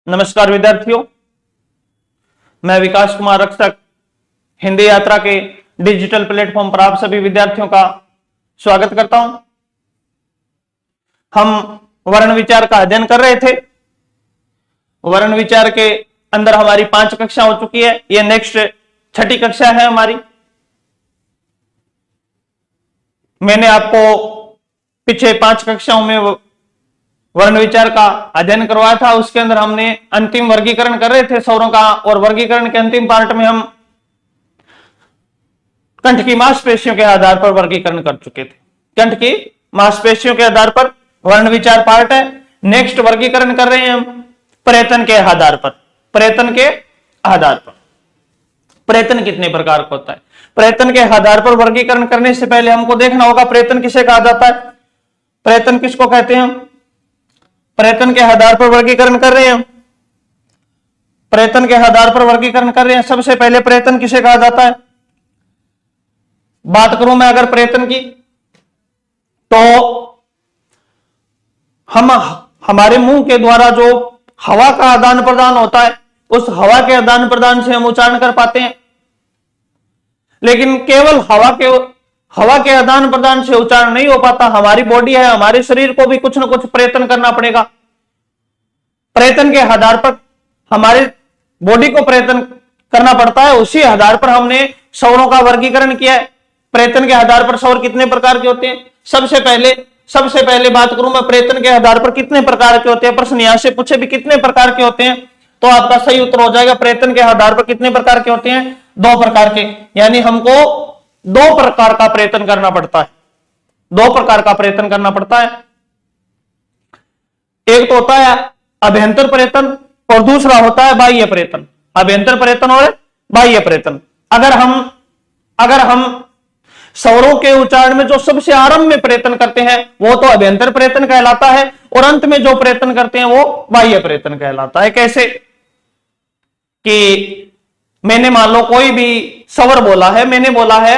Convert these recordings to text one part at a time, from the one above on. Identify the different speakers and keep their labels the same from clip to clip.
Speaker 1: नमस्कार विद्यार्थियों, मैं विकास कुमार रक्षक हिंदी यात्रा के डिजिटल प्लेटफॉर्म पर आप सभी विद्यार्थियों का स्वागत करता हूं। हम वर्ण विचार का अध्ययन कर रहे थे। वर्ण विचार के अंदर हमारी 5 कक्षा हो चुकी है। यह नेक्स्ट 6ठी कक्षा है हमारी। मैंने आपको पिछले 5 कक्षाओं में वर्ण विचार का अध्ययन करवाया था। उसके अंदर हमने अंतिम वर्गीकरण कर रहे थे स्वरों का, और वर्गीकरण के अंतिम पार्ट में हम कंठ की मांसपेशियों के आधार पर वर्गीकरण कर चुके थे। कंठ की मांसपेशियों के आधार पर वर्ण विचार पार्ट है। नेक्स्ट वर्गीकरण कर रहे हैं हम प्रयत्न के आधार पर। प्रयत्न के आधार पर प्रयत्न कितने प्रकार का होता है, प्रयत्न के आधार पर वर्गीकरण करने से पहले हमको देखना होगा प्रयत्न किसे कहा जाता है, प्रयत्न किसको कहते हैं। हम प्रयत्न के आधार पर वर्गीकरण कर रहे हैं। प्रयत्न के आधार पर वर्गीकरण कर रहे हैं। सबसे पहले प्रयत्न किसे कहा जाता है। बात करूं मैं अगर प्रयत्न की, तो हम हमारे मुंह के द्वारा जो हवा का आदान प्रदान होता है, उस हवा के आदान प्रदान से हम उच्चारण कर पाते हैं। लेकिन केवल हवा के आदान प्रदान से उच्चारण नहीं हो पाता। हमारी बॉडी है, हमारे शरीर को भी कुछ ना कुछ प्रयत्न करना पड़ेगा। प्रयत्न के आधार पर हमारे बॉडी को प्रयत्न करना पड़ता है। उसी आधार पर हमने स्वरों का वर्गीकरण किया है। प्रयत्न के आधार पर स्वर कितने प्रकार के होते हैं। सबसे पहले बात करूं मैं प्रयत्न के आधार पर कितने प्रकार के होते हैं। प्रश्न यहां से पूछे भी कितने प्रकार के होते हैं, तो आपका सही उत्तर हो जाएगा प्रयत्न के आधार पर कितने प्रकार के होते हैं, 2 प्रकार के। यानी हमको 2 प्रकार का प्रयत्न करना पड़ता है। 2 प्रकार का प्रयत्न करना पड़ता है। एक तो होता है अभ्यंतर प्रयत्न और दूसरा होता है बाह्य प्रयत्न। अभ्यंतर प्रयत्न और बाह्य प्रयत्न। अगर हम स्वरों के उच्चारण में जो सबसे आरंभ में प्रयत्न करते हैं वो तो अभ्यंतर प्रयत्न कहलाता है, और अंत में जो प्रयत्न करते हैं वो बाह्य प्रयत्न कहलाता है। कैसे कि मैंने मान लो कोई भी स्वर बोला है, मैंने बोला है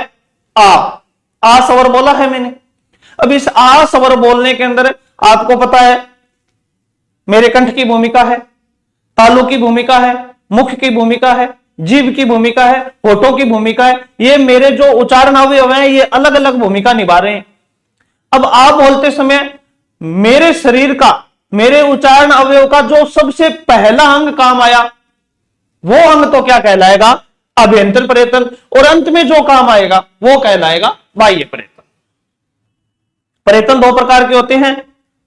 Speaker 1: आ स्वर बोला है मैंने। अब इस आ स्वर बोलने के अंदर आपको पता है मेरे कंठ की भूमिका है, तालु की भूमिका है, मुख की भूमिका है, जीभ की भूमिका है, होठों की भूमिका है। ये मेरे जो उच्चारण अवयव हैं ये अलग अलग भूमिका निभा रहे हैं। अब आप बोलते समय मेरे शरीर का, मेरे उच्चारण अवयव का जो सबसे पहला अंग काम आया वो अंग तो क्या कहलाएगा, अभ्यंतर प्रयत्न, और अंत में जो काम आएगा वो कहलाएगा बाह्य प्रयत्न। प्रयत्न 2 प्रकार के होते हैं।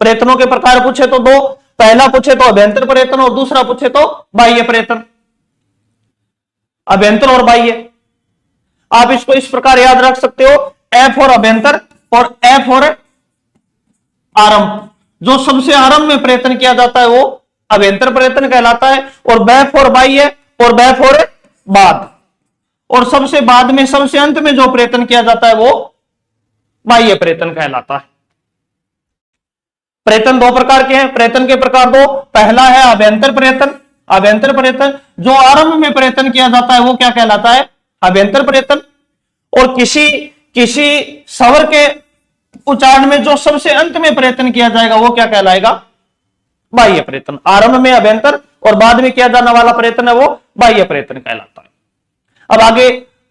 Speaker 1: प्रयत्नों के प्रकार पूछे तो 2, पहला पूछे तो अभ्यंतर प्रयत्न और दूसरा पूछे तो बाह्य प्रयत्न। अभ्यंतर और बाह्य आप इसको इस प्रकार याद रख सकते हो, ए फॉर अभ्यंतर और ए फॉर आरंभ। जो सबसे आरंभ में प्रयत्न किया जाता है वो अभ्यंतर प्रयत्न कहलाता है, और बै फॉर बाह्य और बै फॉर बाद, और सबसे बाद में सबसे अंत में जो प्रयत्न किया जाता है वो बाह्य प्रयत्न कहलाता है। प्रयत्न 2 प्रकार के हैं। प्रयत्न के प्रकार 2, पहला है अभ्यंतर प्रयत्न। अभ्यंतर प्रयत्न जो आरंभ में प्रयत्न किया जाता है वो क्या कहलाता है, अभ्यंतर प्रयत्न। और किसी स्वर के उच्चारण में जो सबसे अंत में प्रयत्न किया जाएगा वो क्या कहलाएगा, बाह्य प्रयत्न। आरंभ में अभ्यंतर और बाद में किया जाने वाला प्रयत्न है वो बाह्य प्रयत्न कहलाता है। अब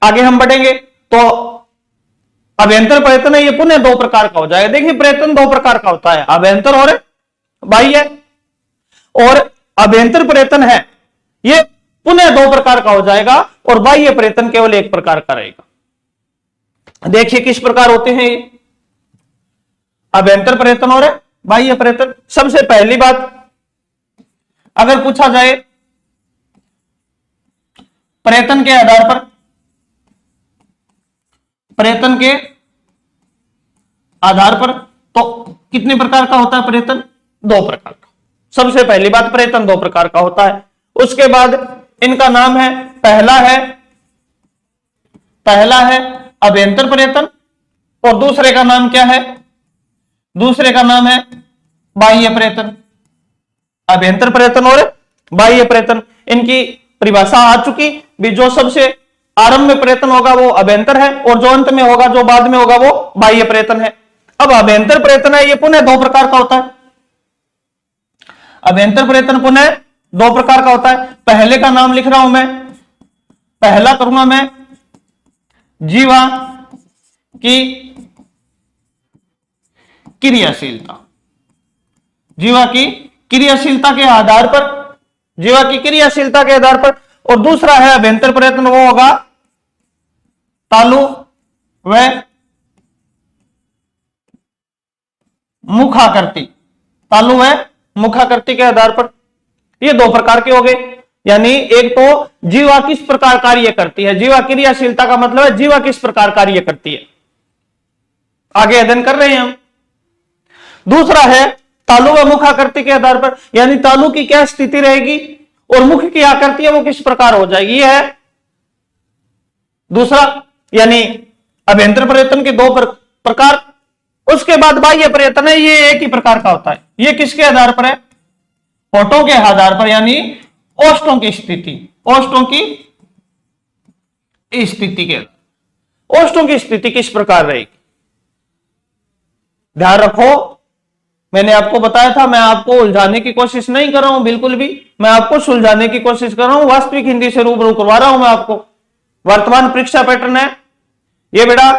Speaker 1: आगे हम बढ़ेंगे तो अभ्यंतर प्रयत्न है ये पुनः 2 प्रकार का हो जाएगा। देखिए प्रयत्न 2 प्रकार का होता है, अभ्यंतर और बाह्य। और अभ्यंतर प्रयत्न है ये पुनः 2 प्रकार का हो जाएगा, और बाह्य प्रयत्न केवल 1 प्रकार का रहेगा। देखिए किस प्रकार होते हैं ये अभ्यंतर प्रयत्न और बाह्य प्रयत्न। सबसे पहली बात अगर पूछा जाए प्रयत्न के आधार पर, प्रयत्न के आधार पर तो कितने प्रकार का होता है प्रयत्न, 2 प्रकार का। सबसे पहली बात प्रयत्न 2 प्रकार का होता है। उसके बाद इनका नाम है, पहला है अभ्यंतर प्रयत्न, और दूसरे का नाम क्या है, दूसरे का नाम है बाह्य प्रयत्न। अभ्यंतर प्रयत्न और बाह्य प्रयत्न, इनकी परिभाषा आ चुकी भी। जो सबसे आरंभ में प्रयत्न होगा वो अभ्यंतर है, और जो अंत में होगा, जो बाद में होगा वो बाह्य प्रयत्न है। अब अभ्यंतर प्रयत्न है ये पुनः 2 प्रकार का होता है। अभ्यंतर प्रयत्न पुनः दो प्रकार का होता है। पहले का नाम लिख रहा हूं मैं, पहला करूंगा मैं जीवा की क्रियाशीलता, जीवा की क्रियाशीलता के आधार पर, जीवा की क्रियाशीलता के आधार पर। और दूसरा है अभ्यंतर प्रयत्न, वो होगा तालु व मुखाकृति, तालु व मुखाकृति के आधार पर। ये दो प्रकार के हो गए। यानी एक तो जीवा किस प्रकार कार्य करती है, जीवा क्रियाशीलता का मतलब है जीवा किस प्रकार कार्य करती है, आगे अध्ययन कर रहे हैं हम। दूसरा है तालु व मुखाकृति के आधार पर, यानी तालु की क्या स्थिति रहेगी और मुख की आकृति है वो किस प्रकार हो जाएगी, ये है दूसरा। यानी अभ्यंतर प्रयत्न के दो प्रकार। उसके बाद बाह्य प्रयत्न है, ये एक ही प्रकार का होता है। ये किसके आधार पर है, होठों के आधार पर, यानी ओष्ठों की स्थिति, ओष्ठों की स्थिति के, ओष्ठों की स्थिति किस प्रकार रहेगी। ध्यान रखो, मैंने आपको बताया था, मैं आपको उलझाने की कोशिश नहीं कर रहा हूं, बिल्कुल भी मैं आपको सुलझाने की कोशिश कर रहा हूं, वास्तविक हिंदी से रूबरू करवा रहा हूं मैं आपको। वर्तमान परीक्षा पैटर्न है ये बेटा,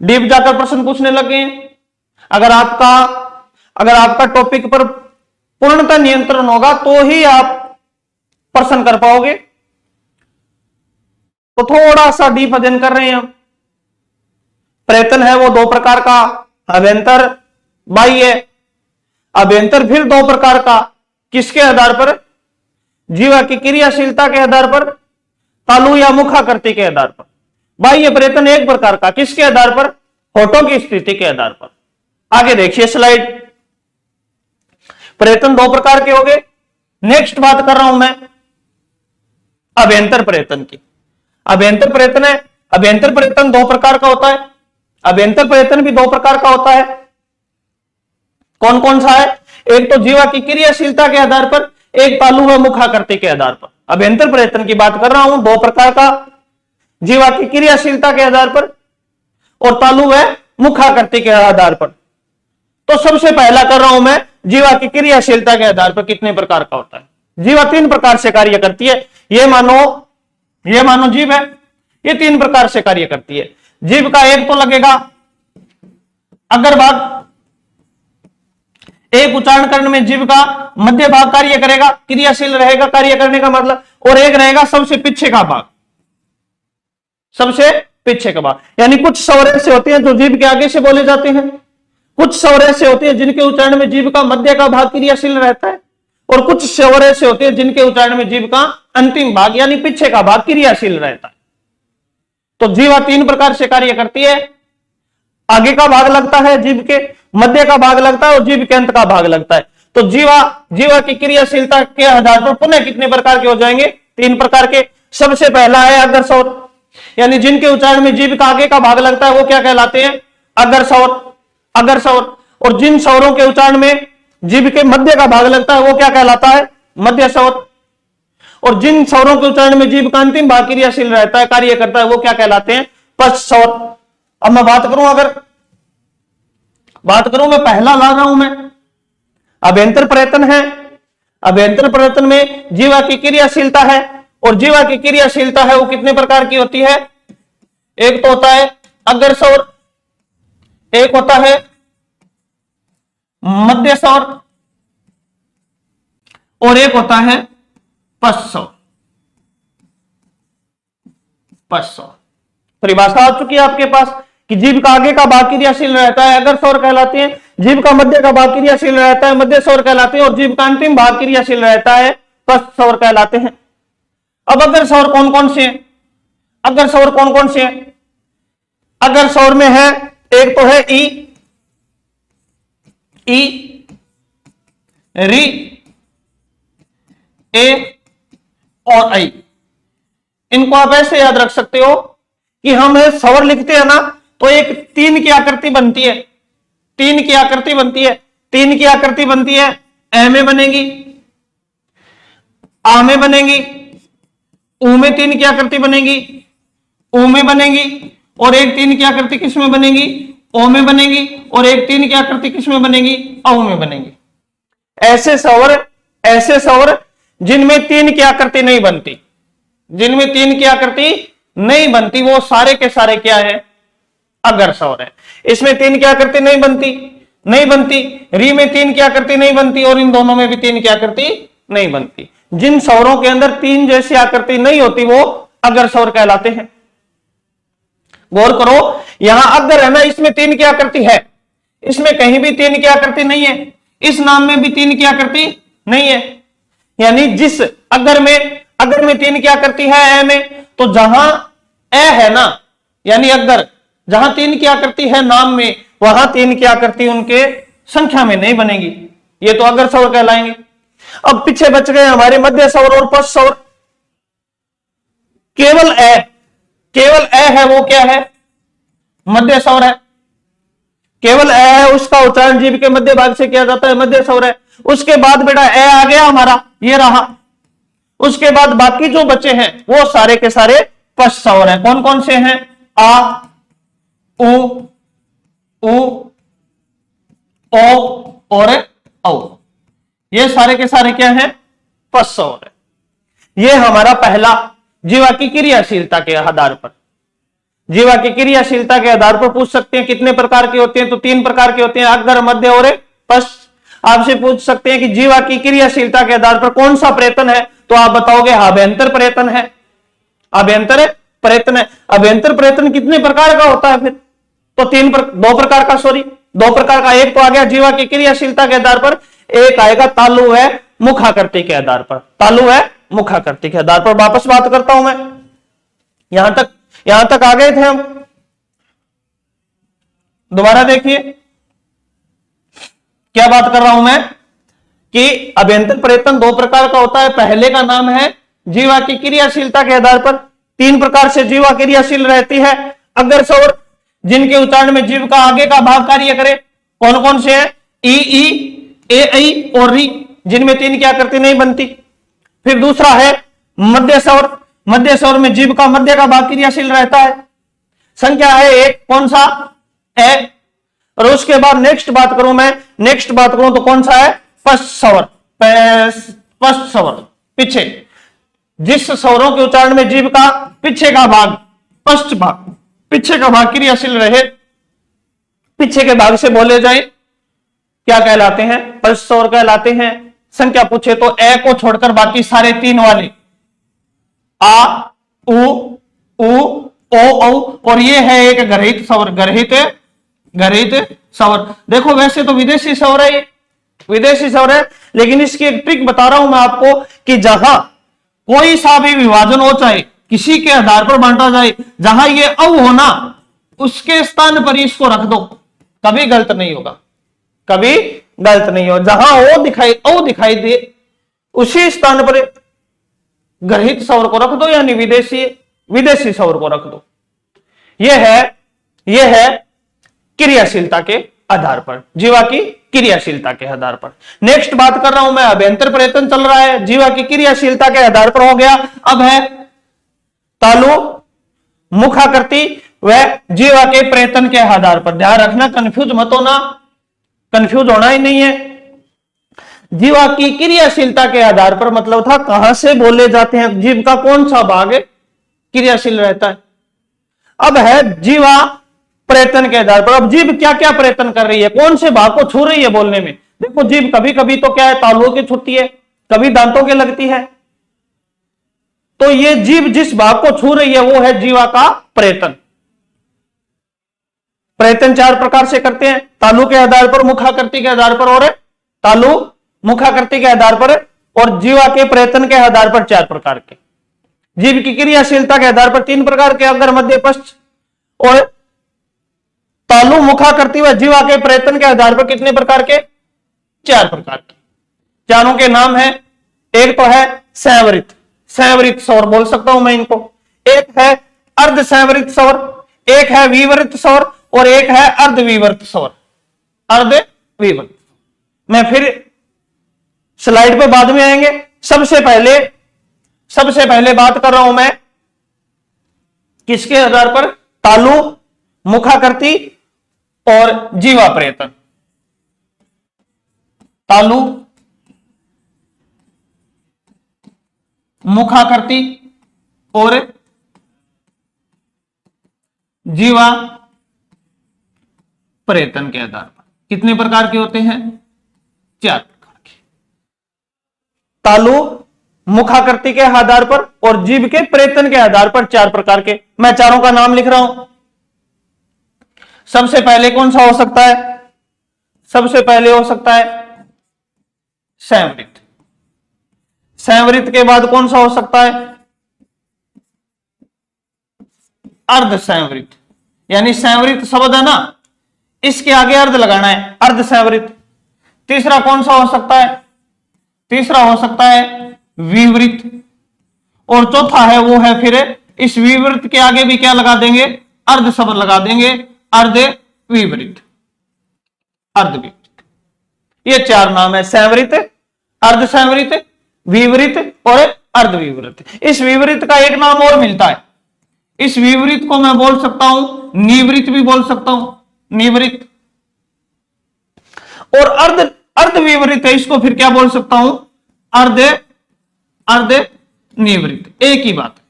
Speaker 1: डीप जाकर प्रश्न पूछने लगे हैं। अगर आपका टॉपिक पर पूर्णतः नियंत्रण होगा तो ही आप प्रश्न कर पाओगे। तो थोड़ा सा डीप अध्ययन कर रहे हैं हम। प्रयत्न है वो दो प्रकार का, अभ्यंतर बाह्य। अभ्यंतर फिर दो प्रकार का, किसके आधार पर, जीवा की क्रियाशीलता के आधार पर, तालु या मुखाकृति के आधार पर। बाह्य प्रयत्न एक प्रकार का, किसके आधार पर, होठों की स्थिति के आधार पर। आगे देखिए स्लाइड। प्रयत्न दो प्रकार के हो गए। नेक्स्ट बात कर रहा हूं मैं अभ्यंतर प्रयत्न की। अभ्यंतर प्रयत्न है, अभ्यंतर प्रयत्न दो प्रकार का होता है। अभ्यंतर प्रयत्न भी दो प्रकार का होता है। कौन कौन सा है, एक तो जीवा की क्रियाशीलता के आधार पर, एक तालु व मुखाकृति के आधार पर। अभ्यंतर प्रयत्न की बात कर रहा हूं, दो प्रकार का, जीवा की क्रियाशीलता के आधार पर और तालु व मुखाकृति के आधार पर। तो सबसे पहला कर रहा हूं मैं जीवा की क्रियाशीलता के आधार पर कितने प्रकार का होता है। जीवा तीन प्रकार से कार्य करती है। ये मानो जीव है, ये तीन प्रकार से कार्य करती है। जीव का एक तो लगेगा अग्रभाग, एक उच्चारण करने में जीव का मध्य भाग कार्य करेगा, क्रियाशील रहेगा कार्य करने का मतलब, और एक रहेगा सबसे पीछे का भाग, सबसे पीछे का भाग। यानी कुछ स्वर ऐसे होते हैं जो जीव के आगे से बोले जाते हैं, कुछ स्वर ऐसे होते हैं जिनके उच्चारण में जीव का मध्य का भाग क्रियाशील रहता है, और कुछ स्वर ऐसे होते हैं जिनके उच्चारण में जीव का अंतिम भाग यानी पीछे का भाग क्रियाशील रहता है। तो जीवा तीन प्रकार से कार्य करती है। आगे का भाग लगता है जीव के, मध्य का भाग लगता है और जीव के अंत का भाग लगता है। तो जीवा की क्रियाशीलता के आधार पर पुनः कितने प्रकार के हो जाएंगे, तीन प्रकार के। सबसे पहला है अग्र स्वर, यानी जिनके उच्चारण में जीव का आगे का भाग लगता है वो क्या कहलाते हैं, अग्र स्वर, अग्र स्वर। और जिन स्वरों के उच्चारण में जीव के मध्य का भाग लगता है वो क्या कहलाता है, मध्य स्वर। और जिन स्वरों के उच्चारण में जीव का अंतिम भाग क्रियाशील रहता है, कार्य करता है, वो क्या कहलाते हैं, पश्च स्वर। अब मैं बात करूं मैं पहला ला रहा हूं मैं, अभ्यंतर प्रयत्न है। अभ्यंतर प्रयत्न में जीवा की क्रियाशीलता है, और जीवा की क्रियाशीलता है वो कितने प्रकार की होती है, एक तो होता है अग्र स्वर, एक होता है मध्य स्वर, और एक होता है पश्च स्वर। पश्च स्वर परिभाषा आ चुकी है आपके पास कि जीव का आगे का भाग क्रियाशील रहता है, अग्र स्वर कहलाते हैं। जीव का मध्य का भाग क्रियाशील रहता है, मध्य स्वर कहलाते हैं। और जीव का अंतिम भाग क्रियाशील रहता है, पश्च स्वर कहलाते हैं। अब अग्र स्वर कौन कौन से हैं, अग्र स्वर कौन कौन से हैं, अग्र स्वर में है, एक तो है ई, री, ए और आई। इनको आप ऐसे याद रख सकते हो कि हम स्वर लिखते हैं ना, तो एक तीन की आकृति बनती है, तीन की आकृति बनती है, तीन की आकृति बनती है, ए में बनेगी, आ में बनेगी, ऊ में तीन की आकृति बनेगी, ऊ में बनेगी, और एक तीन की आकृति किस में बनेगी, ओ में बनेगी, और एक तीन की आकृति किस में बनेगी, औ में बनेगी। ऐसे स्वर जिनमें तीन की आकृति नहीं बनती, जिनमें तीन की आकृति नहीं बनती, वो सारे के सारे क्या है, अगर स्वर है। इसमें तीन की आकृति नहीं बनती, नहीं बनती, री में तीन की आकृति नहीं बनती, और इन दोनों में भी तीन की आकृति नहीं बनती। जिन स्वरों के अंदर तीन जैसी आकृति नहीं होती वो अगर स्वर कहलाते हैं। गौर करो, यहां अगर है ना, इसमें तीन की आकृति है, इसमें कहीं भी तीन की आकृति नहीं है, इस नाम में भी तीन की आकृति नहीं है। यानी जिस अगर में तीन की आकृति है ए में, तो जहां ए है ना, यानी अगर जहां तीन की आकृति है नाम में, वहां तीन की आकृति उनके संख्या में नहीं बनेगी, ये तो अगर स्वर कहलाएंगे। अब पीछे बच गए हमारे मध्य स्वर और पश्च स्वर। केवल ए है, वो क्या है, मध्य स्वर है। केवल ए है, उसका उच्चारण जीभ के मध्य भाग से किया जाता है, मध्य स्वर है। उसके बाद बेटा ए आ गया हमारा, ये रहा। उसके बाद बाकी जो बचे हैं वो सारे के सारे पश्च स्वर हैं। कौन कौन से हैं, आ, उ, ओ और औ। ये सारे के सारे क्या हैं, पश्च स्वर है। ये हमारा पहला जीवा की क्रियाशीलता के आधार पर, जीवा की क्रियाशीलता के आधार पर पूछ सकते हैं कितने प्रकार के होते हैं, तो तीन प्रकार के होते हैं, अग्र, मध्य और पश्च। आपसे पूछ सकते हैं कि जीवा की क्रियाशीलता के आधार पर कौन सा प्रयत्न है, तो आप बताओगे अभ्यंतर प्रयत्न है, अभ्यंतर प्रयत्न है। अभ्यंतर प्रयत्न कितने प्रकार का होता है फिर, तो दो प्रकार का, दो प्रकार का। एक तो आ गया जीवा की क्रियाशीलता के आधार पर, एक आएगा तालु है मुखाकृति के आधार पर, तालु है मुखाकृति के आधार पर। वापस बात करता हूं मैं, यहां तक आ गए थे हम। दोबारा देखिए क्या बात कर रहा हूं मैं, कि अभ्यंतर प्रयत्न दो प्रकार का होता है। पहले का नाम है जीवा की क्रियाशीलता के आधार पर, तीन प्रकार से जीवा क्रियाशील रहती है। अगर स्वर जिनके उच्चारण में जीव का आगे का भाग कार्य करे, कौन कौन से हैं, ई, ए, और री, जिनमें तीन की आकृति नहीं बनती। फिर दूसरा है मध्य स्वर, मध्य स्वर में जीव का मध्य का भाग क्रियाशील रहता है, संख्या है एक, कौन सा, ए। और उसके बाद नेक्स्ट बात करूं तो कौन सा है, पश्च स्वर, पश्च स्वर। पीछे जिस स्वरों के उच्चारण में जीव का पीछे का भाग, पश्च भाग, पीछे का भाग क्रियाशील रहे, पीछे के भाग से बोले जाए, क्या कहलाते हैं, पश्च स्वर कहलाते हैं। संख्या पूछे तो ए को छोड़कर बाकी सारे तीन वाले, आ, उ, ओ, और ये है एक गर्हित स्वर, गर्हित स्वर। देखो वैसे तो विदेशी स्वर है, विदेशी स्वर है, लेकिन इसकी एक ट्रिक बता रहा हूं मैं आपको, कि जहां कोई सा भी विभाजन हो, चाहे किसी के आधार पर बांटा जाए, जहां ये औ होना, उसके स्थान पर इसको रख दो, कभी गलत नहीं होगा, कभी गलत नहीं होगा। जहां ओ दिखाई दे, उसी स्थान पर गर्हित स्वर को रख दो, यानी विदेशी स्वर को रख दो। यह है क्रियाशीलता के आधार पर, जीवा की क्रियाशीलता के आधार पर। नेक्स्ट बात कर रहा हूं मैं, अभ्यंतर प्रयत्न चल रहा है, जीवा की क्रियाशीलता के आधार पर हो गया। अब है तालु मुखाकृति व जीवा के प्रयत्न के आधार पर। ध्यान रखना, कंफ्यूज मत होना, कंफ्यूज होना ही नहीं है। जीवा की क्रियाशीलता के आधार पर मतलब था कहां से बोले जाते हैं, जीव का कौन सा भाग क्रियाशील रहता है। अब है जीवा प्रयत्न के आधार पर। अब जीभ क्या क्या प्रयत्न कर रही है, कौन से भाग को छू रही है बोलने में। देखो जीभ कभी कभी तो क्या है, तालुओं की छूती है, कभी दांतों के लगती है। तो ये जीभ जिस भाग को छू रही है वो है जीवा का प्रयत्न। प्रयत्न चार प्रकार से करते हैं, तालु के आधार पर, मुखाकृति के आधार पर, और तालु मुखाकृति के आधार पर, और जीवा के प्रयत्न के आधार पर चार प्रकार के। जीभ की क्रियाशीलता के आधार पर तीन प्रकार के, अग्र, मध्य, पश्च। और तालु मुखाकृति व जीवा के प्रयत्न के आधार पर कितने प्रकार के, चार प्रकार के। चारों के नाम है, एक तो है संवरित, संवरित स्वर बोल सकता हूं मैं इनको। एक है अर्ध संवरित स्वर, एक है विवरित स्वर, और एक है अर्धविवर्त स्वर, अर्धविवर्त। मैं फिर स्लाइड पे बाद में आएंगे। सबसे पहले बात कर रहा हूं मैं किसके आधार पर, तालु मुखाकृति और जीवा प्रयत्न। तालु मुखाकृति और जीवा प्रयत्न के आधार पर। कितने प्रकार के होते हैं? 4 प्रकार के। तालु मुखाकृति के आधार पर और जीभ के प्रयत्न के आधार पर 4 प्रकार के। मैं चारों का नाम लिख रहा हूं। सबसे पहले कौन सा हो सकता है? सबसे पहले हो सकता है संवृत्त। संवृत्त के बाद कौन सा हो सकता है? अर्ध संवृत्त। यानी संवृत्त शब्द है ना, इसके आगे अर्ध लगाना है, अर्ध संवृत्त। तीसरा कौन सा हो सकता है? तीसरा हो सकता है विवृत्त। और चौथा है वो है फिर इस विवृत्त के आगे भी क्या लगा देंगे? अर्ध शब्द लगा देंगे, अर्ध विवृत्त, अर्ध विवृत्त। ये 4 नाम है, संवृत्त, अर्ध संवृत्त, विवृत्त और अर्ध विवृत्त। इस विवृत्त का एक नाम और मिलता है। इस विवृत्त को मैं बोल सकता हूं निवृत्त भी बोल सकता हूं, निवृत्त। और अर्ध अर्ध विवृत्त है, इसको फिर क्या बोल सकता हूं? अर्ध अर्ध निवृत्त। एक ही बात है,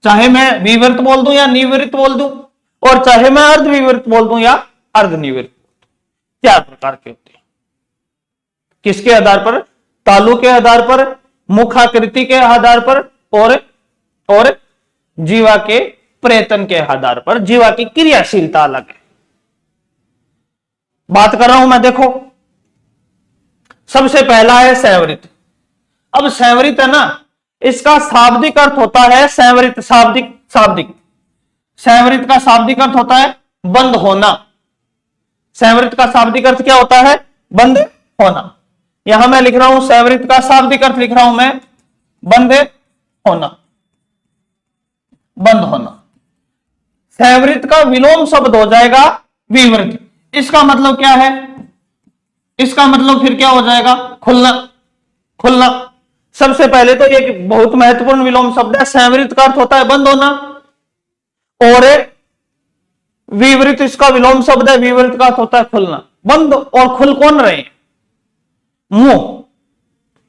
Speaker 1: चाहे मैं विवृत्त बोल दूं या निवृत्त बोल दूं, और चाहे मैं अर्ध विवृत्त बोल दूं या अर्ध निवृत्त। 4 प्रकार के होते हैं। किसके आधार पर? तालु के आधार पर, मुखाकृति के आधार पर और जीवा के प्रयत्न के आधार पर। जीवा की क्रियाशीलता अलग है। बात कर रहा हूं मैं, देखो सबसे पहला है संवृत्त। अब संवृत्त है ना, इसका शाब्दिक अर्थ होता है संवृत्त, शाब्दिक शाब्दिक संवृत्त का शाब्दिक अर्थ होता है बंद होना। संवृत्त का शाब्दिक अर्थ क्या होता है? बंद होना। यहां मैं लिख रहा हूं संवृत्त का शाब्दिक अर्थ लिख रहा हूं मैं, बंद होना, बंद होना। संवृत्त का विलोम शब्द हो जाएगा विवृत्त। इसका मतलब क्या है? इसका मतलब फिर क्या हो जाएगा? खुलना, खुलना। सबसे पहले तो ये बहुत महत्वपूर्ण विलोम शब्द है। संवृत्त का अर्थ होता है बंद होना, और विवृत्त इसका विलोम शब्द है, विवृत्त का अर्थ होता है खुलना। बंद और खुल कौन रहे हैं? मुंह।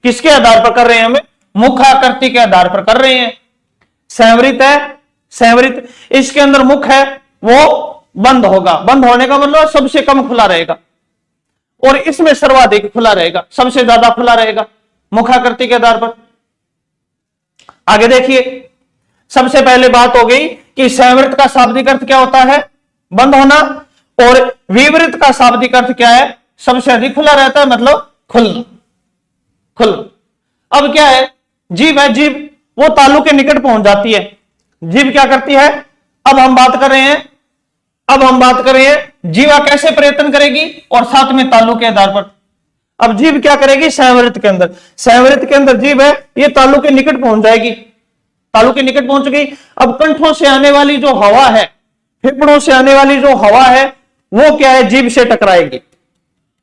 Speaker 1: किसके आधार पर कर रहे हैं? हमें मुखाकृति के आधार पर कर रहे हैं। संवृत्त है, संवृत्त इसके अंदर मुख है, वो बंद होगा। बंद होने का मतलब सबसे कम खुला रहेगा, और इसमें सर्वाधिक खुला रहेगा, सबसे ज्यादा खुला रहेगा मुखाकृति के आधार पर। आगे देखिए, सबसे पहले बात हो गई कि संवृत्त का शाब्दिक अर्थ क्या होता है? बंद होना। और विवृत्त का शाब्दिक अर्थ क्या है? सबसे अधिक खुला रहता है, मतलब खुलना, खुलना। अब क्या है? जीभ है, जीभ वो तालु के निकट पहुंच जाती है। जीभ क्या करती है? अब हम बात कर रहे हैं जीवा कैसे प्रयत्न करेगी, और साथ में तालु के आधार पर। अब जीभ क्या करेगी? संवृत्त के अंदर, संवृत्त के अंदर जीभ है, ये तालु के निकट पहुंच जाएगी, तालु के निकट पहुंच गई। अब कंठों से आने वाली जो हवा है, फेफड़ों से आने वाली जो हवा है, वो क्या है? जीभ से टकराएगी।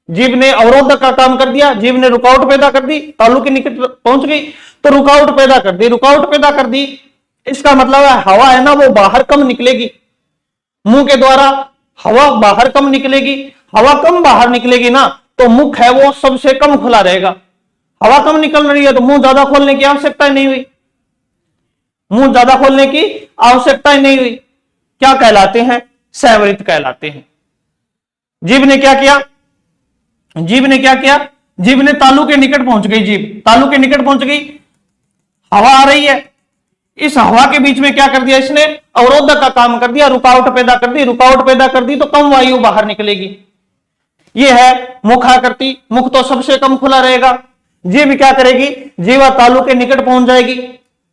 Speaker 1: जीभ ने अवरोधक का काम कर दिया, जीभ ने रुकावट पैदा कर दी, तालु के निकट पहुंच गई तो रुकावट पैदा कर दी, रुकावट पैदा कर दी। इसका मतलब है हवा है ना, वो बाहर कम निकलेगी। मुंह के द्वारा हवा बाहर कम निकलेगी। हवा कम बाहर निकलेगी ना, तो मुख है वो सबसे कम खुला रहेगा। हवा कम निकल रही है तो मुंह ज्यादा खोलने की आवश्यकता नहीं हुई, मुंह ज्यादा खोलने की आवश्यकता ही नहीं हुई। क्या कहलाते हैं? संवृत्त कहलाते हैं। जीभ ने क्या किया? जीभ ने क्या किया? जीभ ने तालु के निकट पहुंच गई। जीभ तालु के निकट पहुंच गई, हवा आ रही है, इस हवा के बीच में क्या कर दिया? इसने अवरोधक का काम कर दिया, रुकावट पैदा कर दी। रुकावट पैदा कर दी तो कम वायु बाहर निकलेगी। यह है मुखाकृति, मुख तो सबसे कम खुला रहेगा। जीभ क्या करेगी? जीवा तालु के निकट पहुंच जाएगी,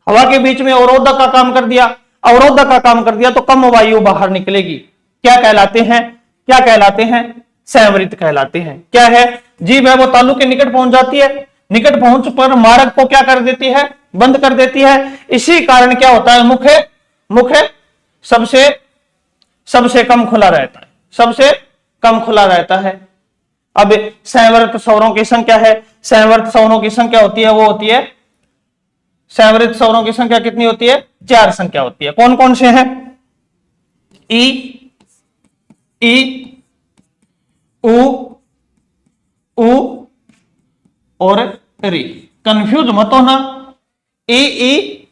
Speaker 1: हवा के बीच में अवरोधक का काम कर दिया, अवरोधक का काम कर दिया तो कम वायु बाहर निकलेगी। क्या कहलाते हैं? क्या कहलाते हैं? संवृत्त कहलाते हैं। क्या है? जीभ है वो तालु के निकट पहुंच जाती है, निकट पहुंच पर मार्ग को क्या कर देती है? बंद कर देती है। इसी कारण क्या होता है? मुख सबसे कम खुला रहता है, सबसे कम खुला रहता है। अब संवृत्त स्वरों की संख्या है, संवृत्त स्वरों की संख्या होती है, वो होती है, संवृत्त स्वरों की संख्या कितनी होती है? 4 संख्या होती है। कौन कौन से हैं? ई, उ और री। कंफ्यूज मत होना, ई ई,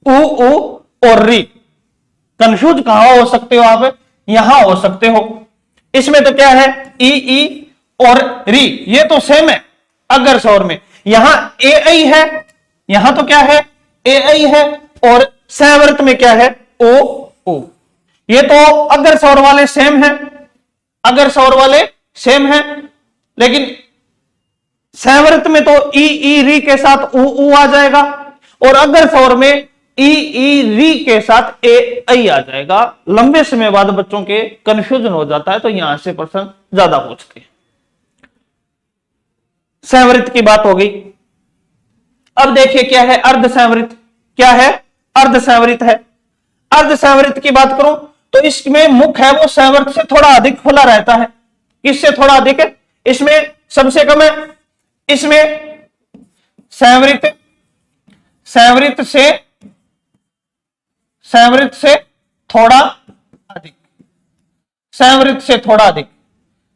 Speaker 1: उ उ और री। कंफ्यूज कहां हो सकते हो आप? यहां हो सकते हो। इसमें तो क्या है, ई ई और री, ये तो सेम है अगर स्वर में। यहां ए आई है, यहां तो क्या है, ए आई है, और संवृत में क्या है, ओ ओ। ये तो अगर स्वर वाले सेम है, अगर स्वर वाले सेम है, लेकिन संवृत में तो ई ई री के साथ उ आ जाएगा, और अगर स्वर में ई ई री के साथ ए आई आ जाएगा। लंबे समय बाद बच्चों के कंफ्यूजन हो जाता है, तो यहां से प्रश्न ज्यादा पूछते हैं। संवृत की बात हो गई। अब देखिए क्या है अर्ध संवृत। क्या है, अर्ध संवृत है। अर्ध संवृत की बात करूं तो इसमें मुख है वो संवृत से थोड़ा अधिक खुला रहता है। किससे थोड़ा अधिक है? इसमें सबसे कम है, इसमें संवृत से थोड़ा अधिक, संवृत से थोड़ा अधिक,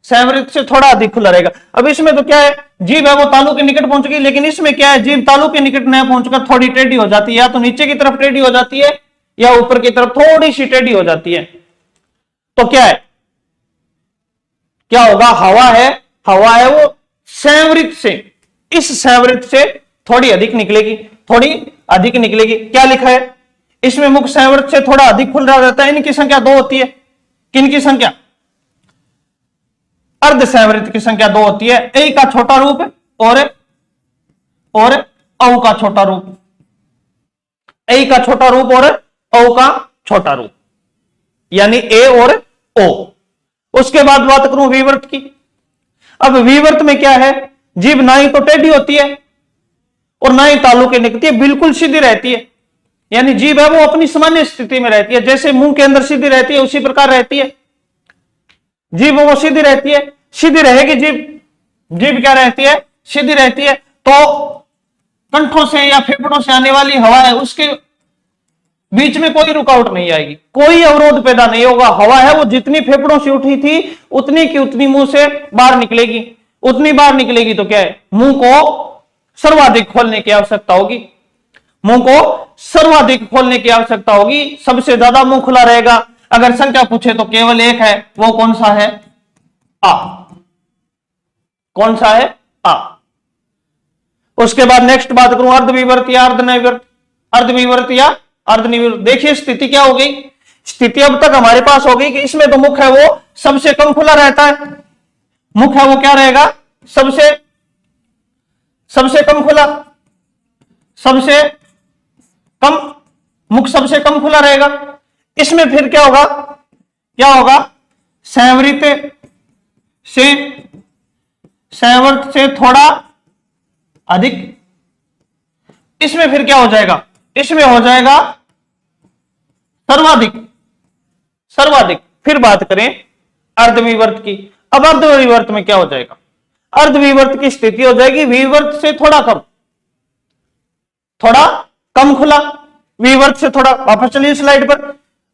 Speaker 1: संवृत से थोड़ा अधिक खुला रहेगा। अब इसमें तो क्या है, जीभ है वो तालु के निकट पहुंच गई, लेकिन इसमें क्या है, जीभ तालु के निकट न पहुंचकर थोड़ी टेढ़ी हो जाती है, या तो नीचे की तरफ टेढ़ी हो जाती है या ऊपर की तरफ थोड़ी सी टेढ़ी हो जाती है। तो क्या है, क्या होगा, हवा है वो संवृत से, इस संवृत से थोड़ी अधिक निकलेगी, थोड़ी अधिक निकलेगी। क्या लिखा है, इसमें मुख संवृत से थोड़ा अधिक खुल रहा रहता है। इनकी संख्या 2 होती है। किनकी संख्या? अर्ध संवृत की संख्या 2 होती है। ए का छोटा रूप और औ का छोटा रूप, ए का छोटा रूप और औ का छोटा रूप, यानी ए और ओ। उसके बाद बात करूं विवर्त की। अब विवर्त में क्या है, जीभ ना ही तो टेढ़ी होती है और ना ही तालु के निकलती है, बिल्कुल सीधी रहती है। यानी जीभ है वो अपनी सामान्य स्थिति में रहती है, जैसे मुंह के अंदर सीधी रहती है उसी प्रकार रहती है। जीभ वो सीधी रहती है, सीधी रहेगी जीभ। जीभ क्या रहती है, सीधी रहती है। तो कंठों से या फेफड़ों से आने वाली हवा है उसके बीच में कोई रुकावट नहीं आएगी, कोई अवरोध पैदा नहीं होगा। हवा है वो जितनी फेफड़ों से उठी थी उतनी की उतनी मुंह से बाहर निकलेगी, उतनी बाहर निकलेगी। तो क्या है, मुंह को सर्वाधिक खोलने की आवश्यकता होगी, मुंह को सर्वाधिक खोलने की आवश्यकता होगी। सबसे ज्यादा मुंह खुला रहेगा। अगर संख्या पूछे तो केवल एक है, वो कौन सा है, आ। कौन सा है, आ। उसके बाद नेक्स्ट बात करूं अर्धविवर्त या अर्धनिवर्त, अर्धविवर्त या अर्धनिवर्त। देखिए स्थिति क्या हो गई, स्थिति अब तक हमारे पास हो गई कि इसमें तो मुख है वो सबसे कम खुला रहता है। मुख है वो क्या रहेगा, सबसे कम खुला, सबसे कम, मुख सबसे कम खुला रहेगा। इसमें फिर क्या होगा, क्या होगा, संवृत से थोड़ा अधिक। इसमें फिर क्या हो जाएगा, इसमें हो जाएगा सर्वाधिक, सर्वाधिक। फिर बात करें अर्धविवर्त की। अब अर्धविवर्त में क्या हो जाएगा, अर्धविवर्त की स्थिति हो जाएगी विवर्त से थोड़ा कम, थोड़ा कम खुला, विवर्त से थोड़ा। वापस चलिए स्लाइड पर।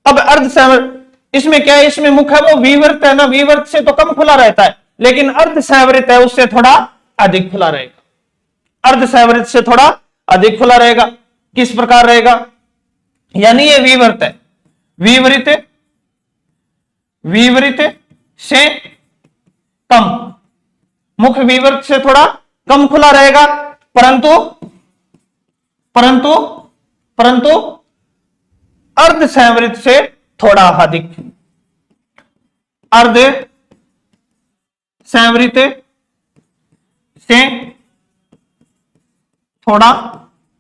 Speaker 1: अब अर्ध संवृत, इसमें क्या है, इसमें मुख है वो विवर्त है ना, विवर्त से तो कम खुला रहता है, लेकिन अर्ध संवृत है उससे थोड़ा अधिक खुला रहेगा। अर्ध संवृत से थोड़ा अधिक खुला रहेगा। किस प्रकार रहेगा, यानी ये विवर्त है, विवर्त से कम, मुख विवर्त से थोड़ा कम खुला रहेगा, परंतु अर्ध संवृत से थोड़ा अधिक, अर्ध संवृत से थोड़ा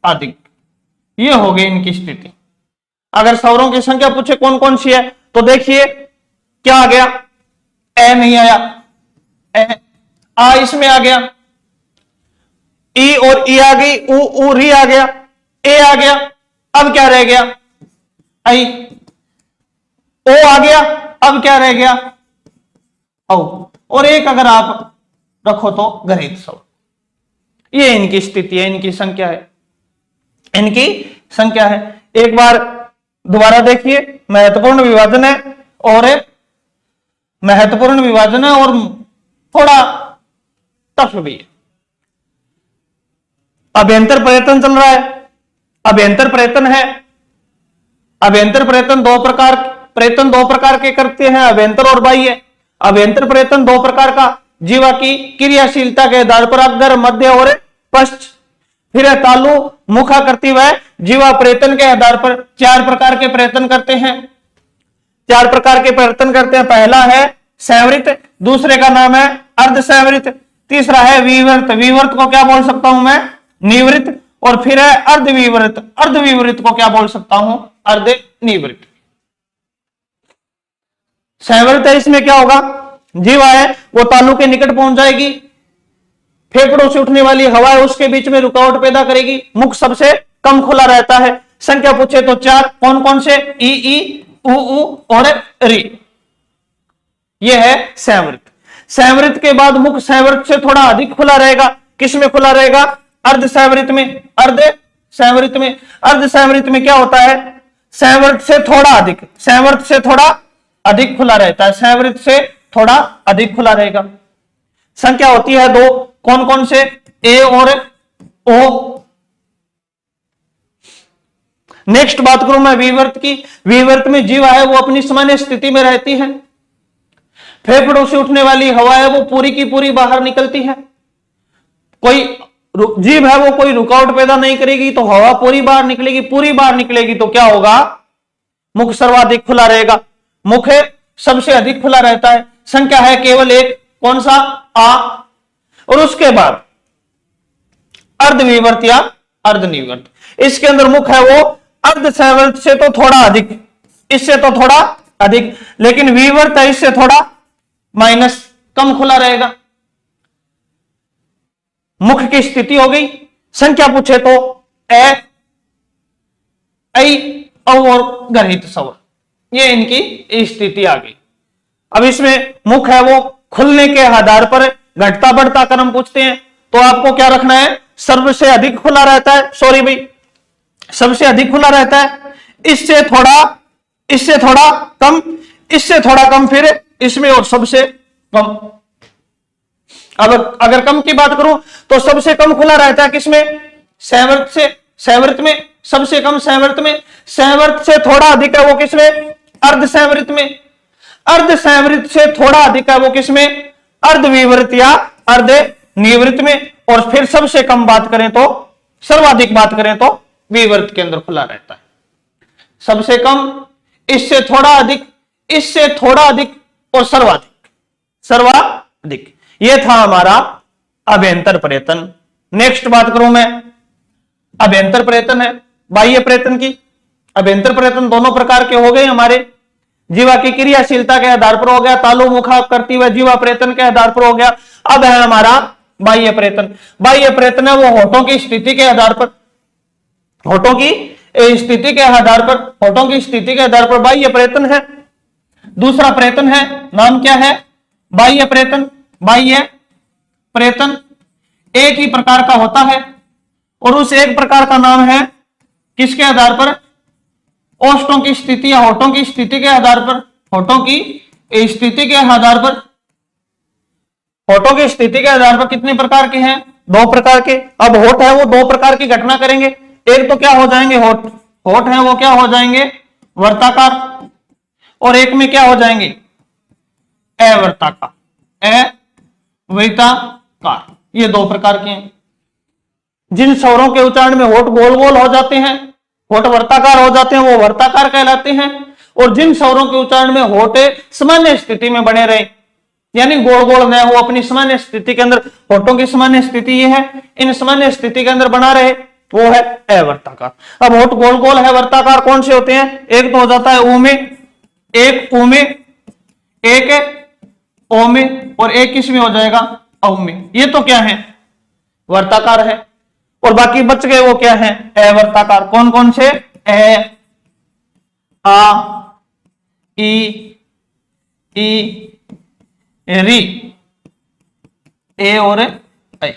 Speaker 1: अधिक। ये हो गई इनकी स्थिति। अगर स्वरों की संख्या पूछे कौन कौन सी है, तो देखिए क्या आ गया, ए नहीं आया, आ इसमें आ गया, ई और ई आ गई, उ री आ गया, ए आ गया। अब क्या रह गया, आई, ओ आ गया। अब क्या रह गया, औ। और एक अगर आप रखो तो गणित स्वर। ये इनकी स्थिति है, इनकी संख्या है, इनकी संख्या है। एक बार दोबारा देखिए, महत्वपूर्ण विभाजन है और महत्वपूर्ण विभाजन है और थोड़ा टफ भी है। अभ्यंतर पर्यटन चल रहा है, अभ्यंतर प्रयत्न है। अभ्यंतर प्रयत्न दो प्रकार के करते हैं, अभ्यंतर और बाह्य। अभ्यंतर प्रयत्न दो प्रकार का, जीवा की क्रियाशीलता के आधार पर अग्र, मध्य और पश्च। फिर है तालु मुखाकृति व जीवा प्रयत्न के आधार पर चार प्रकार के प्रयत्न करते हैं। चार प्रकार के प्रयत्न करते हैं। पहला है संवृत, दूसरे का नाम है अर्ध संवृत, तीसरा है विवृत। विवृत को क्या बोल सकता हूं मैं? निवृत। और फिर है अर्धविवृत। अर्धविवृत को क्या बोल सकता हूं? अर्धनिवृत। संवृत है, इसमें क्या होगा? जीवा है वो तालु के निकट पहुंच जाएगी, फेफड़ों से उठने वाली हवा है उसके बीच में रुकावट पैदा करेगी, मुख सबसे कम खुला रहता है। संख्या पूछे तो चार, कौन कौन से? ई ई, उ उ और री। यह है संवृत। संवृत के बाद मुख संवृत से थोड़ा अधिक खुला रहेगा। किस में खुला रहेगा? अर्ध संवृत में। अर्ध संवृत में। अर्ध संवृत में क्या होता है? संवृत से थोड़ा अधिक, संवृत से थोड़ा अधिक खुला रहता है, संवृत से थोड़ा अधिक खुला रहेगा। संख्या होती है दो, कौन कौन से? ए और ओ। नेक्स्ट बात करूं मैं विवर्त की। विवर्त में जीवा है वो अपनी सामान्य स्थिति में रहती है, फेफड़ों से उठने वाली हवा है वो पूरी की पूरी बाहर निकलती है, कोई जीभ है वो कोई रुकावट पैदा नहीं करेगी, तो हवा पूरी बाहर निकलेगी। पूरी बाहर निकलेगी तो क्या होगा? मुख सर्वाधिक खुला रहेगा, मुख सबसे अधिक खुला रहता है। संख्या है केवल एक, कौन सा? आ। और उसके बाद अर्धविवर्त या अर्धनिवर्त। इसके अंदर मुख है वो अर्ध संवर्त से तो थोड़ा अधिक, इससे तो थोड़ा अधिक, लेकिन विवर्त है इससे थोड़ा माइनस, कम खुला रहेगा। मुख की स्थिति हो गई। संख्या पूछे तो ए, ऐ, औ और गर्हित स्वर, ये इनकी स्थिति आ गई। अब इसमें मुख है वो खुलने के आधार पर घटता बढ़ता क्रम पूछते हैं, तो आपको क्या रखना है? सर्व से अधिक खुला रहता है, सॉरी भाई, सबसे अधिक खुला रहता है, इससे थोड़ा कम, इससे थोड़ा कम, फिर इसमें और सबसे कम। अब अगर कम की बात करूं तो सबसे कम खुला रहता है किसमें? संवर्त से। संवर्त में सबसे कम संवर्त में। संवर्त से थोड़ा अधिक है वो किसमें? अर्ध संवृत में। अर्ध संवृत से थोड़ा अधिक है वो किसमें? अर्धविवृत या अर्ध निवृत में। और फिर सबसे कम बात करें तो, सर्वाधिक बात करें तो विवृत के अंदर खुला रहता है। सबसे कम, इससे थोड़ा अधिक, इससे थोड़ा अधिक और सर्वाधिक। यह था हमारा अभ्यंतर प्रयत्न। नेक्स्ट बात करूं मैं, अभ्यंतर प्रयत्न है बाह्य प्रयत्न की। अभ्यंतर प्रयत्न दोनों प्रकार के हो गए हमारे, जीवा की क्रियाशीलता के आधार पर हो गया, तालु मुखा करती हुए जीवा प्रयत्न के आधार पर हो गया। अब है हमारा बाह्य प्रयत्न। बाह्य प्रयत्न है वो होठों की स्थिति के आधार पर, होठों की स्थिति के आधार पर, होठों की स्थिति के आधार पर बाह्य प्रयत्न है। दूसरा प्रयत्न है, नाम क्या है? बाह्य प्रयत्न। बाह्य प्रयत्न एक ही प्रकार का होता है और उस एक प्रकार का नाम है किसके आधार पर? ओष्ठों की स्थिति या होठों की स्थिति के आधार पर। होठों की स्थिति के आधार पर, होठों की स्थिति के आधार पर कितने प्रकार के हैं? दो प्रकार के। अब होठ है वो दो प्रकार की घटना करेंगे। एक तो क्या हो जाएंगे? होठ है वो क्या हो जाएंगे? वर्ताकार। और एक में क्या हो जाएंगे? अवर्ताकार। अवर्ताकार, ये दो प्रकार के हैं। जिन स्वरों के उच्चारण में होठ गोल गोल हो जाते हैं, होठ वर्ताकार हो जाते हैं, वो वर्ताकार कहलाते हैं। और जिन स्वरों के उच्चारण में होठ सामान्य स्थिति में बने रहे, यानी गोल गोल न हो, अपनी सामान्य स्थिति के अंदर, होठों की सामान्य स्थिति ये है, इन सामान्य स्थिति के अंदर बना रहे, वो है अवर्ताकार। अब होठ गोल गोल है वर्ताकार कौन से होते हैं? एक तो हो जाता है ऊ में, एक ऊ में, एक ओ में, और एक किस में हो जाएगा? औ में। ये तो क्या है? वर्ताकार है। और बाकी बच गए वो क्या है? अवर्ताकार। कौन कौन से? ए, आ, ई, री, ए और ऐ।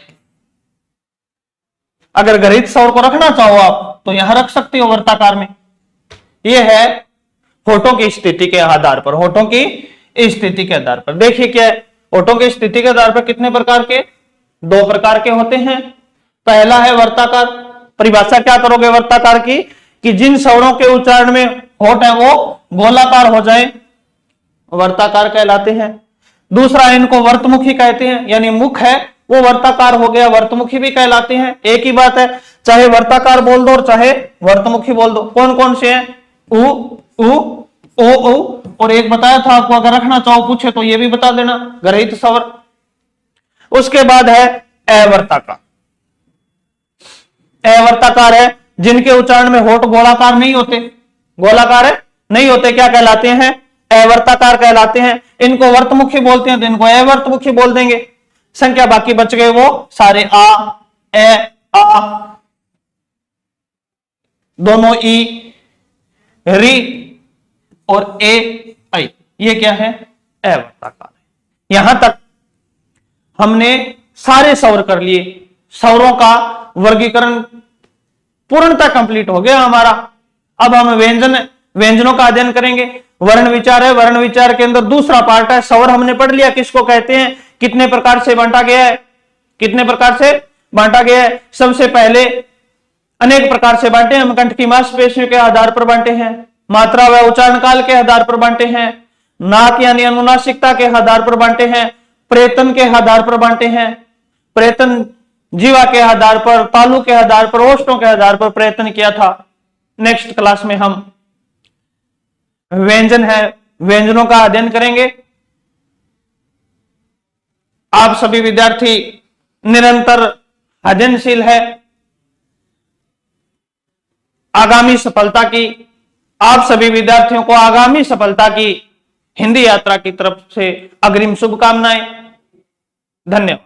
Speaker 1: अगर गणित स्वर को रखना चाहो आप तो यहां रख सकते हो वर्ताकार में। यह है होठों की स्थिति के आधार पर, होठों की स्थिति के आधार पर। देखिए क्या है, होठों की स्थिति के आधार पर कितने प्रकार के? दो प्रकार के होते हैं। पहला है वर्ताकार, परिभाषा क्या करोगे वर्ताकार की, कि जिन स्वरों के उच्चारण में होठ है वो गोलाकार हो जाए, वर्ताकार कहलाते हैं। दूसरा, इनको वर्तमुखी कहते हैं, यानी मुख है वो वर्ताकार हो गया, वर्तमुखी भी कहलाते हैं। एक ही बात है, चाहे वर्ताकार बोल दो और चाहे वर्तमुखी बोल दो। कौन कौन से हैं? उ, ओ, और एक बताया था आपको, अगर रखना चाहो पूछे तो ये भी बता देना, ग्रहित स्वर। उसके बाद है अवर्ताकार। अवर्ताकार है जिनके उच्चारण में होठ गोलाकार नहीं होते, गोलाकार है नहीं होते, क्या कहलाते हैं? अवर्ताकार कहलाते हैं। इनको वर्तमुखी बोलते हैं तो इनको अवर्तमुखी बोल देंगे। संख्या बाकी बच गए वो सारे आ, ए, आ, दोनों ई, री और ए, आई, ये क्या है? अवर्ताकार। यहां तक हमने सारे स्वर कर लिए, स्वरों का वर्गीकरण पूर्णतः कंप्लीट हो गया हमारा। अब हम व्यंजनों का अध्ययन करेंगे। वर्ण विचार है, वर्ण विचार के अंदर दूसरा पार्ट है स्वर। हमने पढ़ लिया किसको कहते हैं, कितने प्रकार से बांटा गया है, कितने प्रकार से बांटा गया है। सबसे पहले अनेक प्रकार से बांटे, हम कंठ की मांसपेशियों के आधार पर बांटे हैं, मात्रा व उच्चारण काल के आधार पर बांटे हैं, नाक यानी अनुनासिकता के आधार पर बांटे हैं, प्रेतन के आधार पर बांटे हैं, प्रेतन जीवा के आधार पर, तालु के आधार पर, ओष्ठों के आधार पर प्रयत्न किया था। नेक्स्ट क्लास में हम व्यंजन है, व्यंजनों का अध्ययन करेंगे। आप सभी विद्यार्थी निरंतर अध्ययनशील है। आगामी सफलता की, आप सभी विद्यार्थियों को आगामी सफलता की हिंदी यात्रा की तरफ से अग्रिम शुभकामनाएं। धन्यवाद।